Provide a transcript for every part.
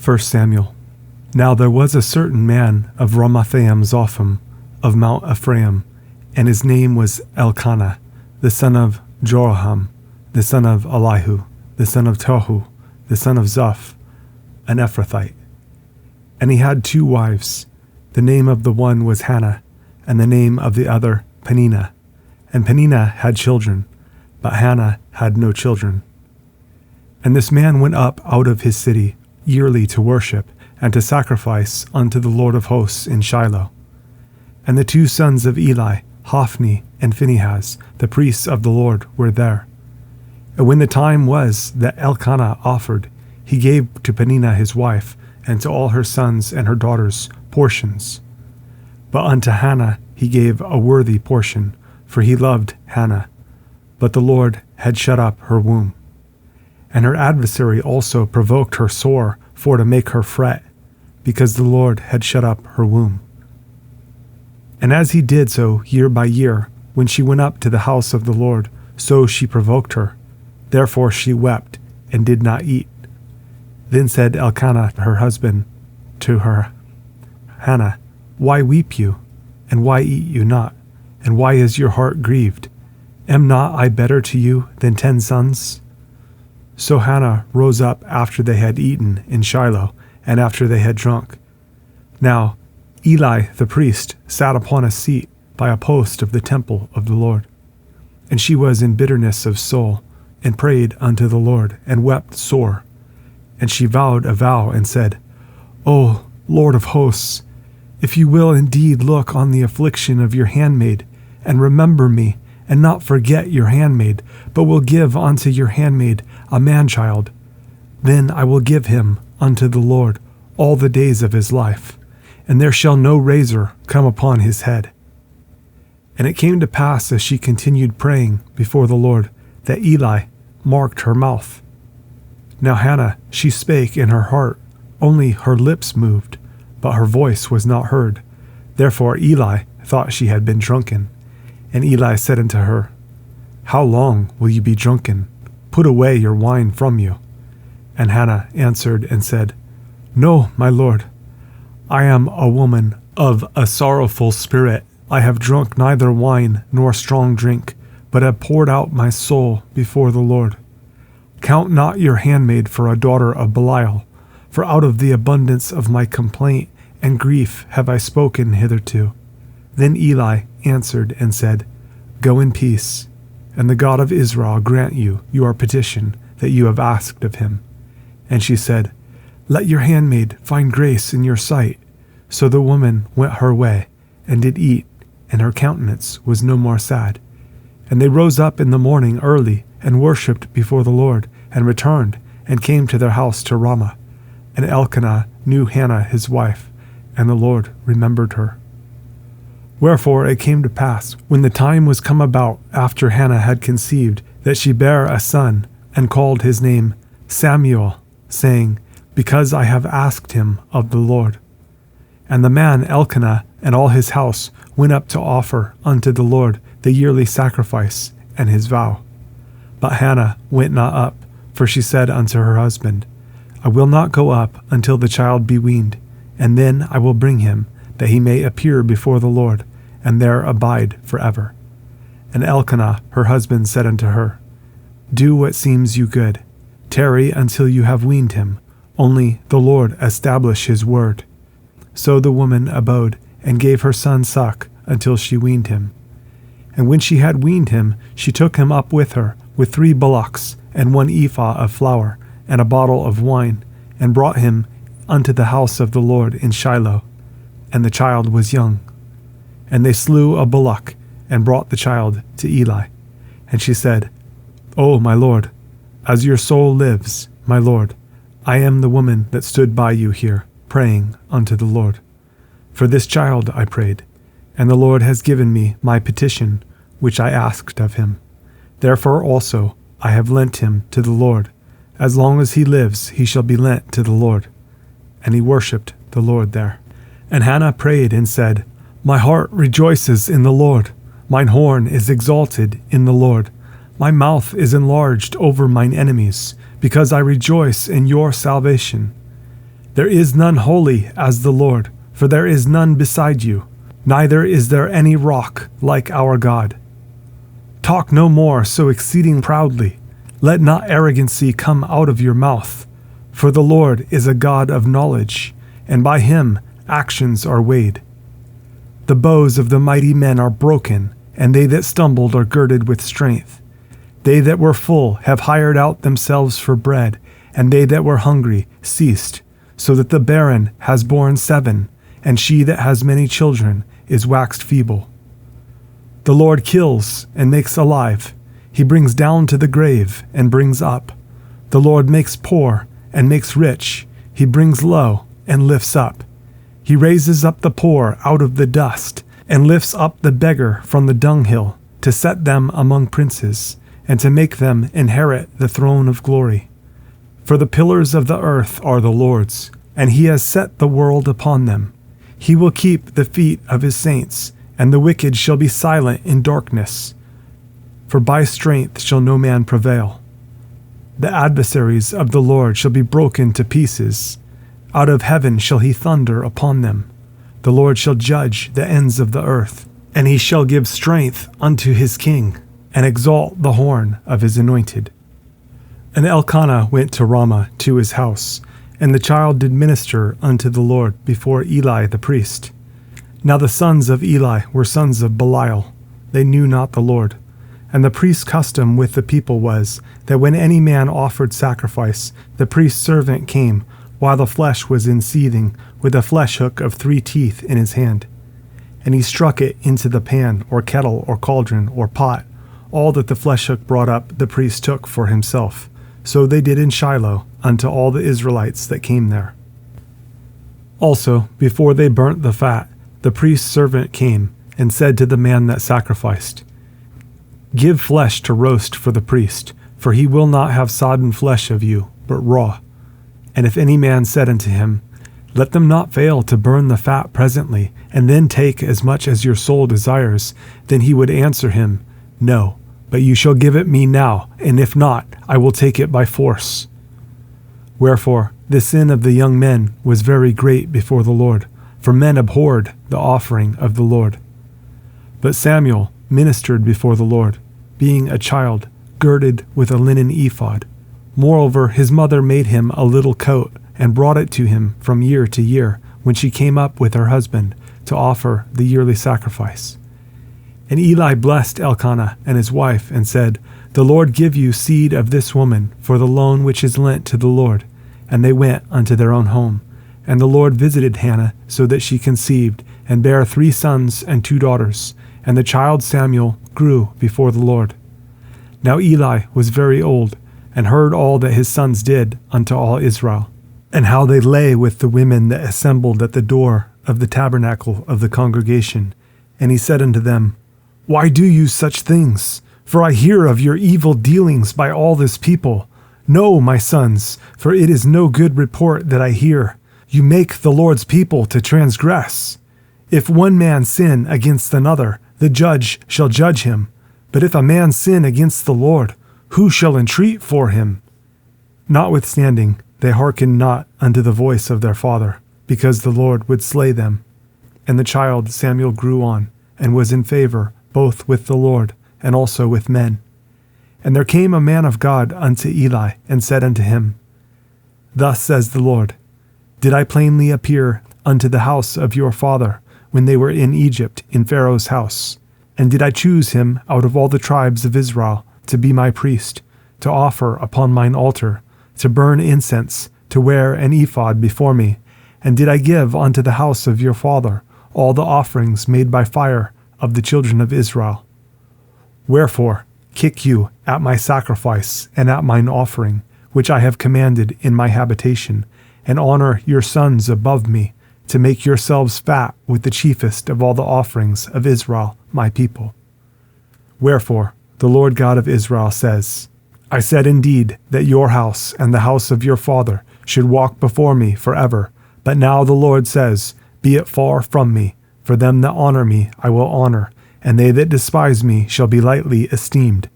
1 Samuel. Now there was a certain man of Ramathaim Zophim of Mount Ephraim, and his name was Elkanah, the son of Jeroham, the son of Elihu, the son of Tohu, the son of Zoph, an Ephrathite. And he had 2 wives. The name of the one was Hannah, and the name of the other Peninnah. And Peninnah had children, but Hannah had no children. And this man went up out of his city yearly to worship and to sacrifice unto the Lord of hosts in Shiloh. And the 2 sons of Eli, Hophni and Phinehas, the priests of the Lord, were there. And when the time was that Elkanah offered, he gave to Peninnah his wife, and to all her sons and her daughters portions. But unto Hannah he gave a worthy portion, for he loved Hannah. But the Lord had shut up her womb. And her adversary also provoked her sore for to make her fret, because the Lord had shut up her womb. And as he did so year by year, when she went up to the house of the Lord, so she provoked her. Therefore she wept, and did not eat. Then said Elkanah her husband to her, Hannah, why weep you, and why eat you not, and why is your heart grieved? Am not I better to you than 10 sons? So Hannah rose up after they had eaten in Shiloh, and after they had drunk. Now Eli the priest sat upon a seat by a post of the temple of the Lord. And she was in bitterness of soul, and prayed unto the Lord, and wept sore. And she vowed a vow, and said, O Lord of hosts, if you will indeed look on the affliction of your handmaid, and remember me, and not forget your handmaid, but will give unto your handmaid a man-child, then I will give him unto the Lord all the days of his life, and there shall no razor come upon his head. And it came to pass, as she continued praying before the Lord, that Eli marked her mouth. Now Hannah, she spake in her heart, only her lips moved, but her voice was not heard. Therefore Eli thought she had been drunken. And Eli said unto her, How long will you be drunken? Put away your wine from you. And Hannah answered and said, No, my Lord, I am a woman of a sorrowful spirit. I have drunk neither wine nor strong drink, but have poured out my soul before the Lord. Count not your handmaid for a daughter of Belial, for out of the abundance of my complaint and grief have I spoken hitherto. Then Eli answered and said, Go in peace, and the God of Israel grant you your petition that you have asked of him. And she said, Let your handmaid find grace in your sight. So the woman went her way, and did eat, and her countenance was no more sad. And they rose up in the morning early, and worshipped before the Lord, and returned, and came to their house to Ramah. And Elkanah knew Hannah his wife, and the Lord remembered her. Wherefore it came to pass, when the time was come about after Hannah had conceived, that she bare a son, and called his name Samuel, saying, Because I have asked him of the Lord. And the man Elkanah and all his house went up to offer unto the Lord the yearly sacrifice and his vow. But Hannah went not up, for she said unto her husband, I will not go up until the child be weaned, and then I will bring him, that he may appear before the Lord, and there abide forever. And Elkanah her husband said unto her, Do what seems you good. Tarry until you have weaned him, only the Lord establish his word. So the woman abode, and gave her son suck until she weaned him. And when she had weaned him, she took him up with her, with 3 bullocks, and 1 ephah of flour, and a bottle of wine, and brought him unto the house of the Lord in Shiloh. And the child was young. And they slew a bullock, and brought the child to Eli. And she said, O my Lord, as your soul lives, my Lord, I am the woman that stood by you here, praying unto the Lord. For this child I prayed, and the Lord has given me my petition, which I asked of him. Therefore also I have lent him to the Lord. As long as he lives, he shall be lent to the Lord. And he worshipped the Lord there. And Hannah prayed and said, My heart rejoices in the Lord. Mine horn is exalted in the Lord. My mouth is enlarged over mine enemies, because I rejoice in your salvation. There is none holy as the Lord, for there is none beside you, neither is there any rock like our God. Talk no more so exceeding proudly. Let not arrogancy come out of your mouth. For the Lord is a God of knowledge, and by him actions are weighed. The bows of the mighty men are broken, and they that stumbled are girded with strength. They that were full have hired out themselves for bread, and they that were hungry ceased, so that the barren has borne 7, and she that has many children is waxed feeble. The Lord kills and makes alive. He brings down to the grave and brings up. The Lord makes poor and makes rich. He brings low and lifts up. He raises up the poor out of the dust and lifts up the beggar from the dunghill, to set them among princes, and to make them inherit the throne of glory. For the pillars of the earth are the Lord's, and he has set the world upon them. He will keep the feet of his saints, and the wicked shall be silent in darkness. For by strength shall no man prevail. The adversaries of the Lord shall be broken to pieces. Out of heaven shall he thunder upon them. The Lord shall judge the ends of the earth, and he shall give strength unto his king, and exalt the horn of his anointed. And Elkanah went to Ramah to his house, and the child did minister unto the Lord before Eli the priest. Now the sons of Eli were sons of Belial. They knew not the Lord. And the priest's custom with the people was, that when any man offered sacrifice, the priest's servant came, while the flesh was in seething, with a flesh hook of 3 teeth in his hand. And he struck it into the pan, or kettle, or cauldron, or pot. All that the flesh hook brought up the priest took for himself. So they did in Shiloh unto all the Israelites that came there. Also, before they burnt the fat, the priest's servant came, and said to the man that sacrificed, Give flesh to roast for the priest, for he will not have sodden flesh of you, but raw. And if any man said unto him, Let them not fail to burn the fat presently, and then take as much as your soul desires, then he would answer him, No, but you shall give it me now, and if not, I will take it by force. Wherefore the sin of the young men was very great before the Lord, for men abhorred the offering of the Lord. But Samuel ministered before the Lord, being a child, girded with a linen ephod. Moreover, his mother made him a little coat, and brought it to him from year to year, when she came up with her husband, to offer the yearly sacrifice. And Eli blessed Elkanah and his wife, and said, The Lord give you seed of this woman for the loan which is lent to the Lord. And they went unto their own home. And the Lord visited Hannah, so that she conceived, and bare 3 sons and 2 daughters. And the child Samuel grew before the Lord. Now Eli was very old, and heard all that his sons did unto all Israel, and how they lay with the women that assembled at the door of the tabernacle of the congregation. And he said unto them, Why do you such things? For I hear of your evil dealings by all this people. No, my sons, for it is no good report that I hear. You make the Lord's people to transgress. If one man sin against another, the judge shall judge him. But if a man sin against the Lord, who shall entreat for him? Notwithstanding, they hearkened not unto the voice of their father, because the Lord would slay them. And the child Samuel grew on, and was in favor both with the Lord and also with men. And there came a man of God unto Eli, and said unto him, Thus says the Lord, Did I plainly appear unto the house of your father, when they were in Egypt in Pharaoh's house? And did I choose him out of all the tribes of Israel to be my priest, to offer upon mine altar, to burn incense, to wear an ephod before me? And did I give unto the house of your father all the offerings made by fire of the children of Israel? Wherefore kick you at my sacrifice and at mine offering, which I have commanded in my habitation, and honor your sons above me, to make yourselves fat with the chiefest of all the offerings of Israel, my people. Wherefore the Lord God of Israel says, I said indeed that your house and the house of your father should walk before me forever. But now the Lord says, Be it far from me, for them that honor me I will honor, and they that despise me shall be lightly esteemed.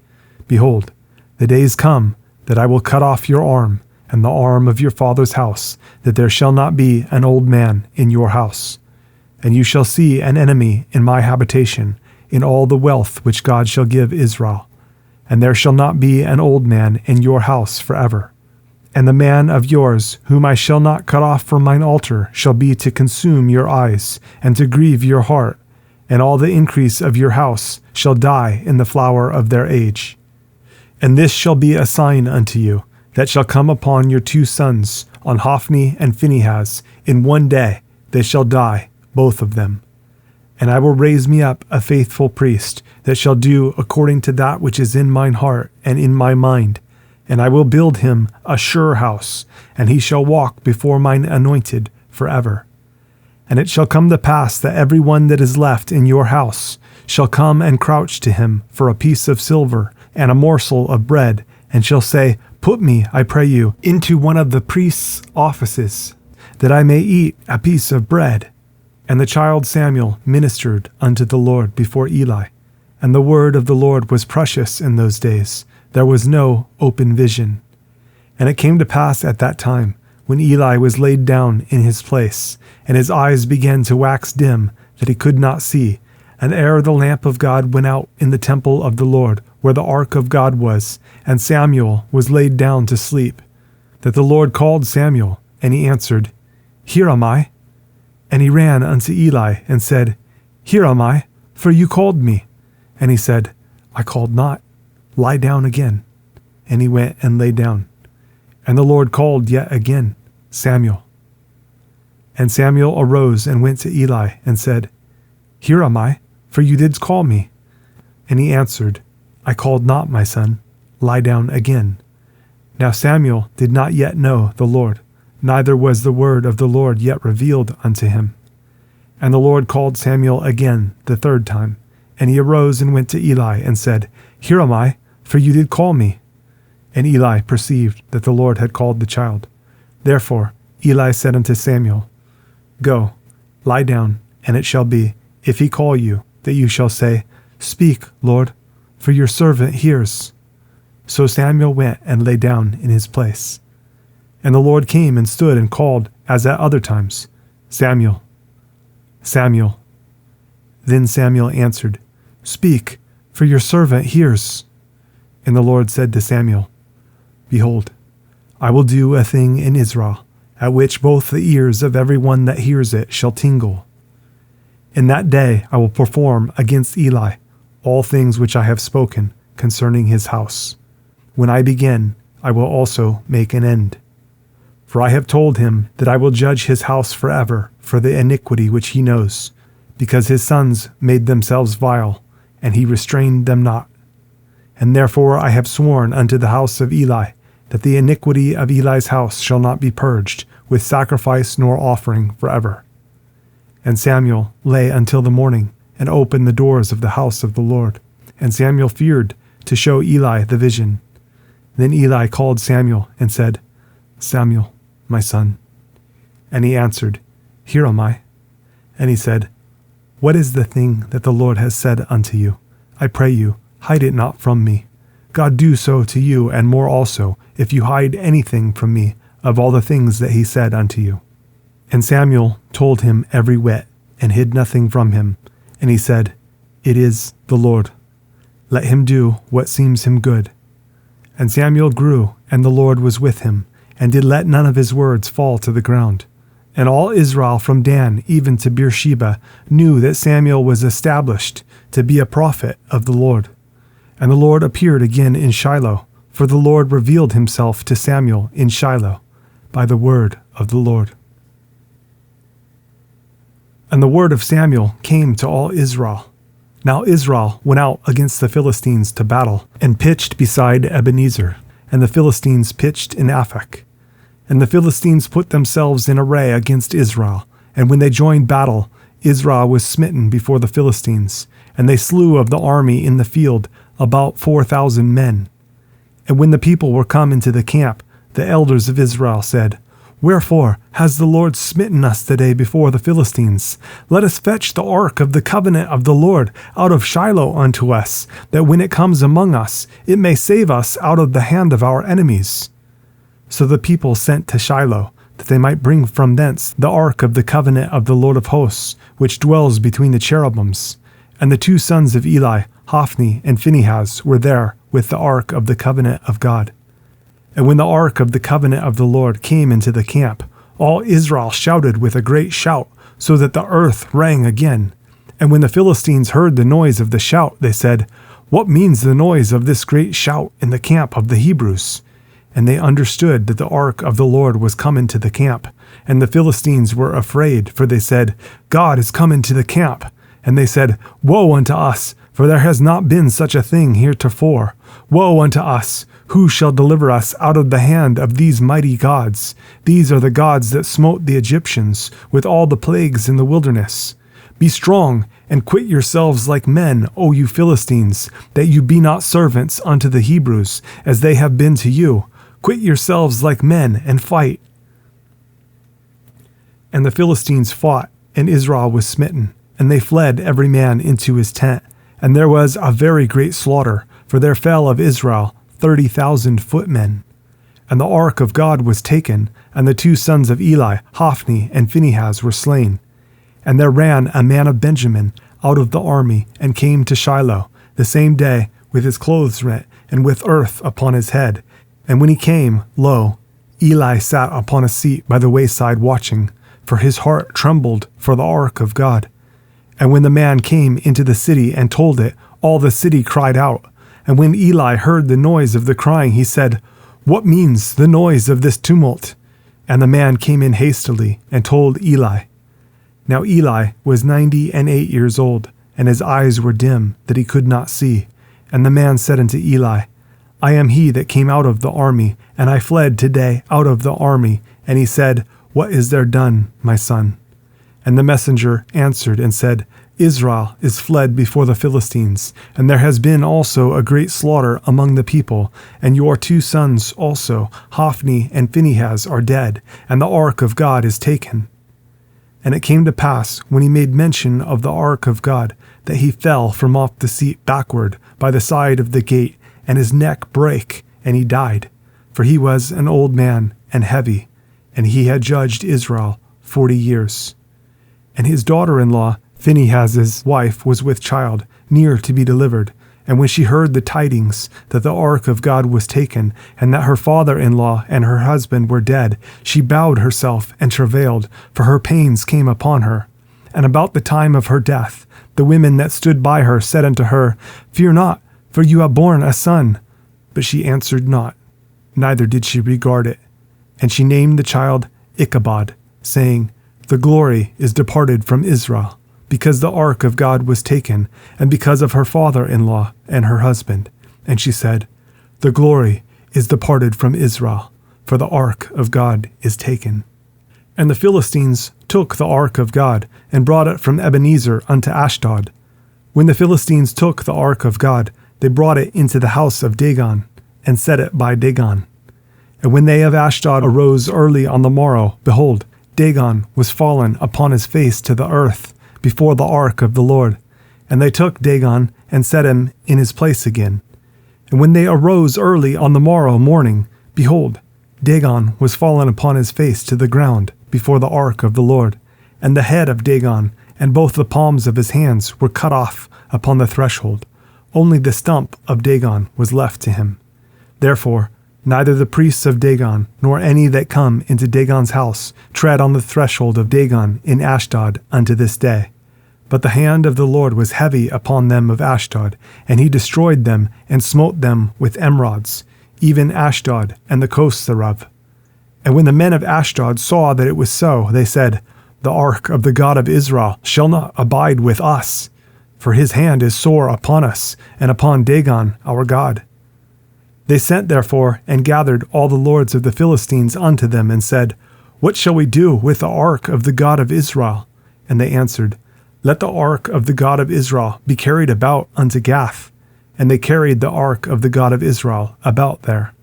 Behold, the days come that I will cut off your arm, and the arm of your father's house, that there shall not be an old man in your house. And you shall see an enemy in my habitation, in all the wealth which God shall give Israel. And there shall not be an old man in your house forever. And the man of yours, whom I shall not cut off from mine altar, shall be to consume your eyes, and to grieve your heart, and all the increase of your house shall die in the flower of their age. And this shall be a sign unto you, that shall come upon your 2 sons, on Hophni and Phinehas. In one day they shall die, both of them. And I will raise me up a faithful priest, that shall do according to that which is in mine heart and in my mind. And I will build him a sure house, and he shall walk before mine anointed forever. And it shall come to pass that every one that is left in your house shall come and crouch to him for a piece of silver and a morsel of bread, and shall say, Put me, I pray you, into one of the priest's offices, that I may eat a piece of bread. And the child Samuel ministered unto the Lord before Eli. And the word of the Lord was precious in those days. There was no open vision. And it came to pass at that time, when Eli was laid down in his place, and his eyes began to wax dim, that he could not see, and ere the lamp of God went out in the temple of the Lord, where the ark of God was, and Samuel was laid down to sleep, that the Lord called Samuel, and he answered, Here am I. And he ran unto Eli, and said, Here am I, for you called me. And he said, I called not. Lie down again. And he went and lay down. And the Lord called yet again, Samuel. And Samuel arose and went to Eli, and said, Here am I, for you did call me. And he answered, I called not, my son. Lie down again. Now Samuel did not yet know the Lord, neither was the word of the Lord yet revealed unto him. And the Lord called Samuel again the 3rd time. And he arose and went to Eli, and said, Here am I, for you did call me. And Eli perceived that the Lord had called the child. Therefore Eli said unto Samuel, Go, lie down, and it shall be, if he call you, that you shall say, Speak, Lord, for your servant hears. So Samuel went and lay down in his place. And the Lord came and stood and called, as at other times, Samuel, Samuel. Then Samuel answered, Speak, for your servant hears. And the Lord said to Samuel, Behold, I will do a thing in Israel, at which both the ears of every one that hears it shall tingle. In that day I will perform against Eli all things which I have spoken concerning his house. When I begin, I will also make an end. For I have told him that I will judge his house forever for the iniquity which he knows, because his sons made themselves vile, and he restrained them not. And therefore I have sworn unto the house of Eli, that the iniquity of Eli's house shall not be purged with sacrifice nor offering forever. And Samuel lay until the morning, and opened the doors of the house of the Lord. And Samuel feared to show Eli the vision. Then Eli called Samuel, and said, Samuel, my son. And he answered, Here am I. And he said, What is the thing that the Lord has said unto you? I pray you, hide it not from me. God do so to you, and more also, if you hide anything from me of all the things that he said unto you. And Samuel told him every whit, and hid nothing from him. And he said, It is the Lord. Let him do what seems him good. And Samuel grew, and the Lord was with him, and did let none of his words fall to the ground. And all Israel from Dan even to Beersheba knew that Samuel was established to be a prophet of the Lord. And the Lord appeared again in Shiloh, for the Lord revealed himself to Samuel in Shiloh by the word of the Lord. And the word of Samuel came to all Israel. Now Israel went out against the Philistines to battle, and pitched beside Ebenezer, and the Philistines pitched in Aphek. And the Philistines put themselves in array against Israel, and when they joined battle, Israel was smitten before the Philistines, and they slew of the army in the field about 4,000 men. And when the people were come into the camp, the elders of Israel said, Wherefore has the Lord smitten us today before the Philistines? Let us fetch the ark of the covenant of the Lord out of Shiloh unto us, that when it comes among us, it may save us out of the hand of our enemies. So the people sent to Shiloh, that they might bring from thence the ark of the covenant of the Lord of hosts, which dwells between the cherubims. And the two sons of Eli, Hophni and Phinehas, were there with the ark of the covenant of God. And when the ark of the covenant of the Lord came into the camp, all Israel shouted with a great shout, so that the earth rang again. And when the Philistines heard the noise of the shout, they said, "What means the noise of this great shout in the camp of the Hebrews?" And they understood that the ark of the Lord was come into the camp. And the Philistines were afraid, for they said, "God is come into the camp." And they said, "Woe unto us, for there has not been such a thing heretofore. Woe unto us! Who shall deliver us out of the hand of these mighty gods? These are the gods that smote the Egyptians with all the plagues in the wilderness. Be strong, and quit yourselves like men, O you Philistines, that you be not servants unto the Hebrews, as they have been to you. Quit yourselves like men, and fight." And the Philistines fought, and Israel was smitten, and they fled every man into his tent. And there was a very great slaughter, for there fell of Israel 30,000 footmen. And the ark of God was taken, and the two sons of Eli, Hophni and Phinehas, were slain. And there ran a man of Benjamin out of the army, and came to Shiloh the same day, with his clothes rent, and with earth upon his head. And when he came, lo, Eli sat upon a seat by the wayside watching, for his heart trembled for the ark of God. And when the man came into the city and told it, all the city cried out. And when Eli heard the noise of the crying, he said, "What means the noise of this tumult?" And the man came in hastily and told Eli. Now Eli was 98 years old, and his eyes were dim, that he could not see. And the man said unto Eli, "I am he that came out of the army, and I fled today out of the army." And he said, "What is there done, my son?" And the messenger answered and said, "Israel is fled before the Philistines, and there has been also a great slaughter among the people, and your two sons also, Hophni and Phinehas, are dead, and the ark of God is taken." And it came to pass, when he made mention of the ark of God, that he fell from off the seat backward by the side of the gate, and his neck brake, and he died. For he was an old man and heavy, and he had judged Israel 40 years. And his daughter-in-law, Phinehas's wife, was with child, near to be delivered. And when she heard the tidings that the ark of God was taken, and that her father-in-law and her husband were dead, she bowed herself and travailed, for her pains came upon her. And about the time of her death, the women that stood by her said unto her, "Fear not, for you have borne a son." But she answered not, neither did she regard it. And she named the child Ichabod, saying, "The glory is departed from Israel, because the ark of God was taken, and because of her father-in-law and her husband." And she said, "The glory is departed from Israel, for the ark of God is taken." And the Philistines took the ark of God, and brought it from Ebenezer unto Ashdod. When the Philistines took the ark of God, they brought it into the house of Dagon, and set it by Dagon. And when they of Ashdod arose early on the morrow, behold, Dagon was fallen upon his face to the earth before the ark of the Lord. And they took Dagon and set him in his place again. And when they arose early on the morrow morning, behold, Dagon was fallen upon his face to the ground before the ark of the Lord. And the head of Dagon and both the palms of his hands were cut off upon the threshold. Only the stump of Dagon was left to him. Therefore, neither the priests of Dagon, nor any that come into Dagon's house, tread on the threshold of Dagon in Ashdod unto this day. But the hand of the Lord was heavy upon them of Ashdod, and he destroyed them, and smote them with emerods, even Ashdod and the coasts thereof. And when the men of Ashdod saw that it was so, they said, "The ark of the God of Israel shall not abide with us, for his hand is sore upon us, and upon Dagon our God." They sent therefore and gathered all the lords of the Philistines unto them, and said, "What shall we do with the ark of the God of Israel?" And they answered, "Let the ark of the God of Israel be carried about unto Gath." And they carried the ark of the God of Israel about there.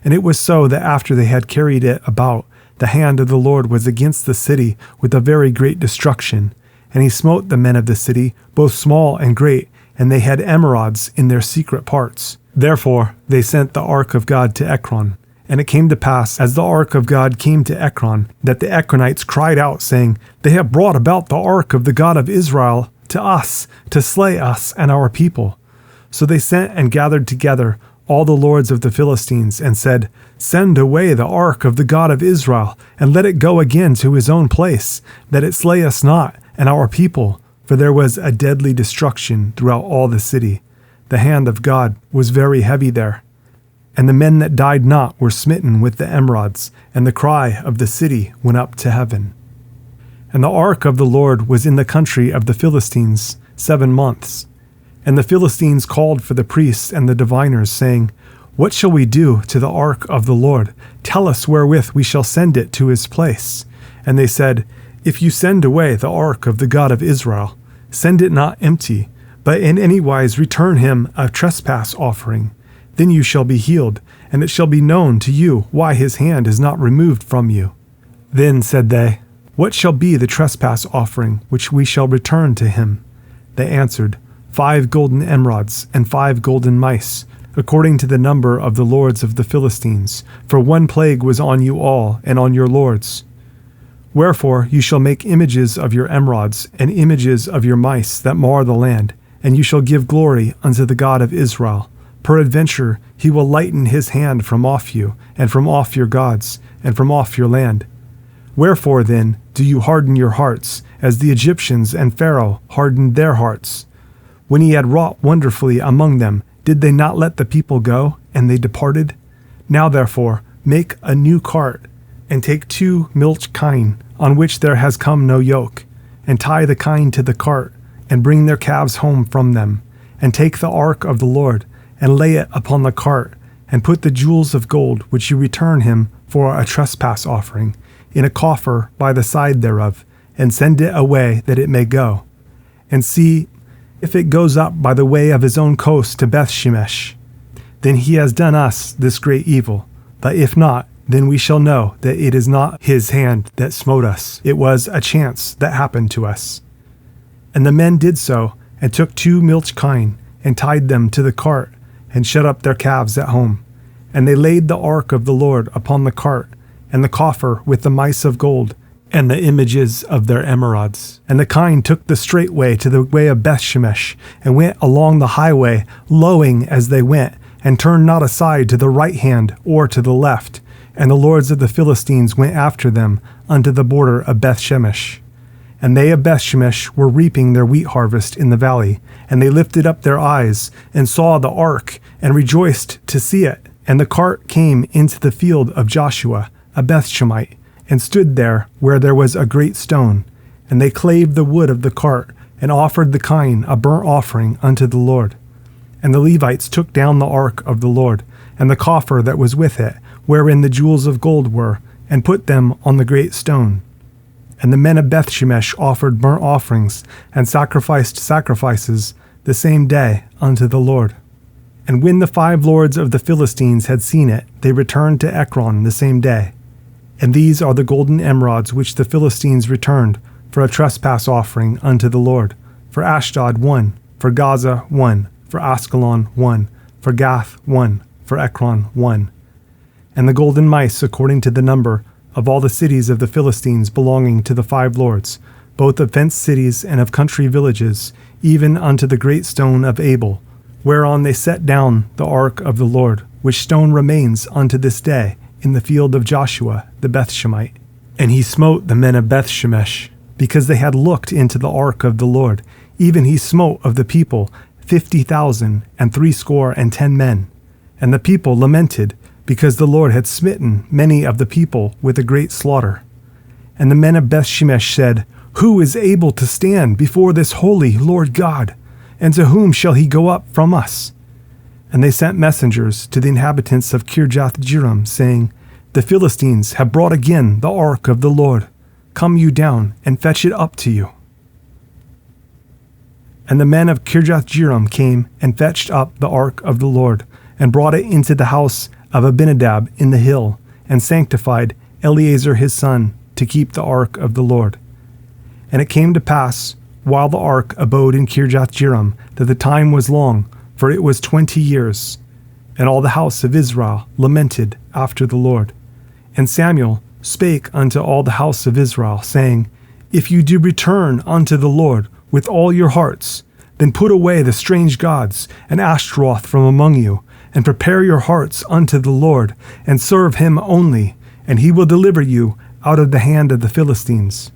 And it was so that after they had carried it about, the hand of the Lord was against the city with a very great destruction. And he smote the men of the city, both small and great, and they had emerods in their secret parts. Therefore they sent the ark of God to Ekron. And it came to pass, as the ark of God came to Ekron, that the Ekronites cried out, saying, They have brought about the ark of the God of Israel to us, to slay us and our people. So they sent and gathered together all the lords of the Philistines, and said, Send away the ark of the God of Israel, and let it go again to his own place, that it slay us not and our people. For there was a deadly destruction throughout all the city. The hand of God was very heavy there. And the men that died not were smitten with the emerods, and the cry of the city went up to heaven. And the ark of the Lord was in the country of the Philistines 7 months. And the Philistines called for the priests and the diviners, saying, What shall we do to the ark of the Lord? Tell us wherewith we shall send it to his place. And they said, If you send away the ark of the God of Israel, send it not empty, but in any wise return him a trespass offering. Then you shall be healed, and it shall be known to you why his hand is not removed from you. Then said they, What shall be the trespass offering which we shall return to him? They answered, 5 golden emerods and 5 golden mice, according to the number of the lords of the Philistines, for one plague was on you all and on your lords. Wherefore you shall make images of your emerods and images of your mice that mar the land, and you shall give glory unto the God of Israel. Peradventure he will lighten his hand from off you, and from off your gods, and from off your land. Wherefore then do you harden your hearts, as the Egyptians and Pharaoh hardened their hearts? When he had wrought wonderfully among them, did they not let the people go, and they departed? Now therefore make a new cart, and take 2 milch kine, on which there has come no yoke, and tie the kine to the cart, and bring their calves home from them, and take the ark of the Lord, and lay it upon the cart, and put the jewels of gold which you return him for a trespass offering, in a coffer by the side thereof, and send it away that it may go. And see, if it goes up by the way of his own coast to Bethshemesh, then he has done us this great evil. But if not, then we shall know that it is not his hand that smote us. It was a chance that happened to us. And the men did so, and took 2 milch kine, and tied them to the cart, and shut up their calves at home. And they laid the ark of the Lord upon the cart, and the coffer with the mice of gold, and the images of their emerods. And the kine took the straight way to the way of Bethshemesh, and went along the highway, lowing as they went, and turned not aside to the right hand or to the left. And the lords of the Philistines went after them unto the border of Bethshemesh. And they of Bethshemesh were reaping their wheat harvest in the valley, and they lifted up their eyes, and saw the ark, and rejoiced to see it. And the cart came into the field of Joshua, a Bethshemite, and stood there where there was a great stone. And they clave the wood of the cart, and offered the kine a burnt offering unto the Lord. And the Levites took down the ark of the Lord, and the coffer that was with it, wherein the jewels of gold were, and put them on the great stone. And the men of Bethshemesh offered burnt offerings, and sacrificed sacrifices the same day unto the Lord. And when the 5 lords of the Philistines had seen it, they returned to Ekron the same day. And these are the golden emerods which the Philistines returned for a trespass offering unto the Lord. For Ashdod 1, for Gaza 1, for Askelon 1, for Gath 1, for Ekron 1. And the golden mice according to the number of all the cities of the Philistines belonging to the 5 lords, both of fenced cities and of country villages, even unto the great stone of Abel, whereon they set down the ark of the Lord, which stone remains unto this day in the field of Joshua the Bethshemite. And he smote the men of Bethshemesh, because they had looked into the ark of the Lord. Even he smote of the people 50,000 and 70 men. And the people lamented, because the Lord had smitten many of the people with a great slaughter. And the men of Bethshemesh said, Who is able to stand before this holy Lord God? And to whom shall he go up from us? And they sent messengers to the inhabitants of Kirjath-jearim, saying, The Philistines have brought again the ark of the Lord. Come you down and fetch it up to you. And the men of Kirjath-jearim came and fetched up the ark of the Lord, and brought it into the house of Abinadab in the hill, and sanctified Eleazar his son to keep the ark of the Lord. And it came to pass, while the ark abode in Kirjath-jearim, that the time was long, for it was 20 years. And all the house of Israel lamented after the Lord. And Samuel spake unto all the house of Israel, saying, If you do return unto the Lord with all your hearts, then put away the strange gods and Ashtaroth from among you, and prepare your hearts unto the Lord, and serve him only, and he will deliver you out of the hand of the Philistines.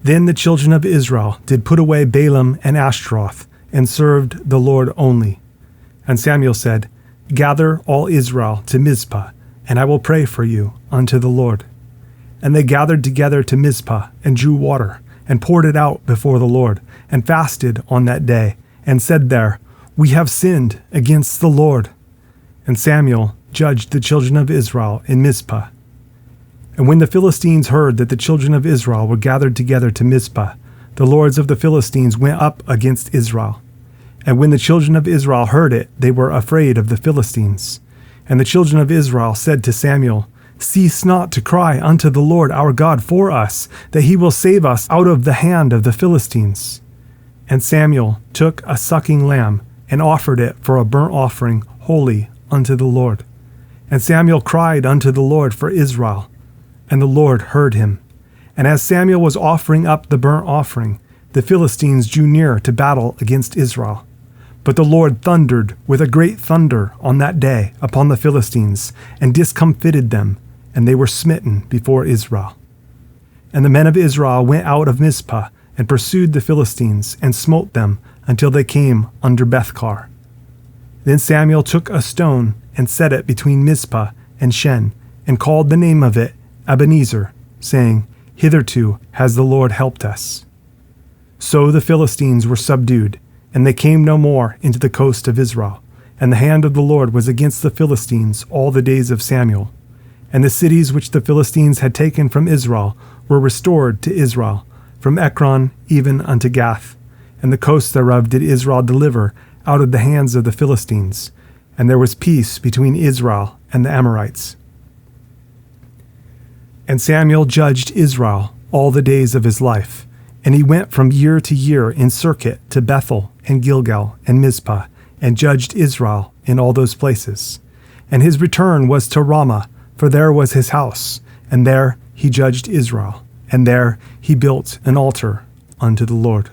Then the children of Israel did put away Baalim and Ashtaroth, and served the Lord only. And Samuel said, Gather all Israel to Mizpah, and I will pray for you unto the Lord. And they gathered together to Mizpah, and drew water, and poured it out before the Lord, and fasted on that day, and said there, We have sinned against the Lord. And Samuel judged the children of Israel in Mizpah. And when the Philistines heard that the children of Israel were gathered together to Mizpah, the lords of the Philistines went up against Israel. And when the children of Israel heard it, they were afraid of the Philistines. And the children of Israel said to Samuel, Cease not to cry unto the Lord our God for us, that he will save us out of the hand of the Philistines. And Samuel took a sucking lamb, and offered it for a burnt offering holy unto the Lord. And Samuel cried unto the Lord for Israel, and the Lord heard him. And as Samuel was offering up the burnt offering, the Philistines drew near to battle against Israel. But the Lord thundered with a great thunder on that day upon the Philistines, and discomfited them, and they were smitten before Israel. And the men of Israel went out of Mizpah, and pursued the Philistines, and smote them until they came under Bethkar. Then Samuel took a stone, and set it between Mizpah and Shen, and called the name of it Ebenezer, saying, Hitherto has the Lord helped us. So the Philistines were subdued, and they came no more into the coast of Israel. And the hand of the Lord was against the Philistines all the days of Samuel. And the cities which the Philistines had taken from Israel were restored to Israel, from Ekron even unto Gath. And the coast thereof did Israel deliver out of the hands of the Philistines. And there was peace between Israel and the Amorites. And Samuel judged Israel all the days of his life. And he went from year to year in circuit to Bethel and Gilgal and Mizpah, and judged Israel in all those places. And his return was to Ramah, for there was his house, and there he judged Israel, and there he built an altar unto the Lord.